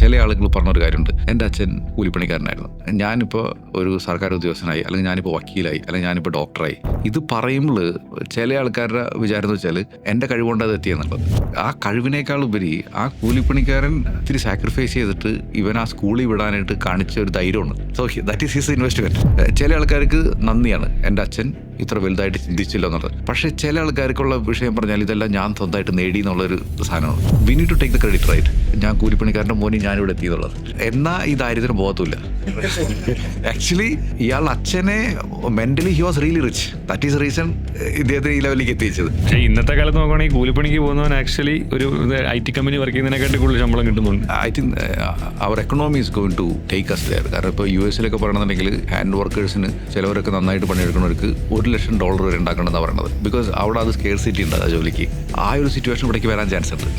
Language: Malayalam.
ചില ആളുകൾ പറഞ്ഞൊരു കാര്യമുണ്ട്, എൻ്റെ അച്ഛൻ കൂലിപ്പണിക്കാരനായിരുന്നു, ഞാനിപ്പോൾ ഒരു സർക്കാർ ഉദ്യോഗസ്ഥനായി, അല്ലെങ്കിൽ ഞാനിപ്പോൾ വക്കീലായി, അല്ലെങ്കിൽ ഞാനിപ്പോൾ ഡോക്ടറായി. ഇത് പറയുമ്പോൾ ചില ആൾക്കാരുടെ വിചാരം എന്ന് വെച്ചാൽ എൻ്റെ കഴിവുകൊണ്ട് അത് എത്തിയെന്നുള്ളത്. ആ കഴിവിനേക്കാൾ ഉപരി ആ കൂലിപ്പണിക്കാരൻ ഇത്തിരി സാക്രിഫൈസ് ചെയ്തിട്ട് ഇവൻ ആ സ്കൂളിൽ വിടാനായിട്ട് കാണിച്ച ഒരു ധൈര്യമുണ്ട്. So that is his investment. ചില ആൾക്കാർക്ക് നന്ദിയാണ്, എൻ്റെ അച്ഛൻ ഇത്ര വലുതായിട്ട് ചിന്തിച്ചില്ല എന്നുള്ളത്. പക്ഷേ ചില ആൾക്കാർക്കുള്ള വിഷയം പറഞ്ഞാൽ ഇതെല്ലാം ഞാൻ സ്വന്തമായിട്ട് നേടി എന്നുള്ളൊരു സാധനമാണ്. We need to take the credit, right? ഞാൻ കൂലിപ്പണിക്കാരൻ്റെ മോനി ഞാനിവിടെ എത്തിയെന്നുള്ളത്. എന്നാൽ ഈ ദാരിദ്ര്യം പോകത്തില്ല. ആക്ച്വലി ഇയാളുടെ അച്ഛനെ mentally he was really rich. That is reason ഇദ്ദേഹത്തിന് ഈ ലെവലിലേക്ക് എത്തിച്ചത്. പക്ഷേ ഇന്നത്തെ കാലത്ത് നോക്കുകയാണെങ്കിൽ കൂലിപ്പണിക്ക് പോകുന്നവൻ ആക്ച്വലി ഒരു IT കമ്പനി വർക്ക് ചെയ്യുന്നതിനെക്കാട്ടി കൂടുതൽ ശമ്പളം കിട്ടുന്നുണ്ട്. ഐ തിങ്ക് അവർ economy is going to take us there. കാരണം ഇപ്പോൾ US പറയണമെന്നുണ്ടെങ്കിൽ ഹാൻഡ് വർക്കേഴ്സിന് ചിലവരൊക്കെ നന്നായിട്ട് പണിയെടുക്കുന്നവർക്ക് $1 ലക്ഷം വരെ ഉണ്ടാക്കണമെന്നാണ് പറയുന്നത്. ബിക്കോസ് അവിടെ അത് സ്കെയർസിറ്റി ഉണ്ട് ആ ജോലിക്ക്. ആ ഒരു സിറ്റുവേഷൻ ഇവിടേക്ക് വരാൻ ചാൻസ് ഉണ്ട്.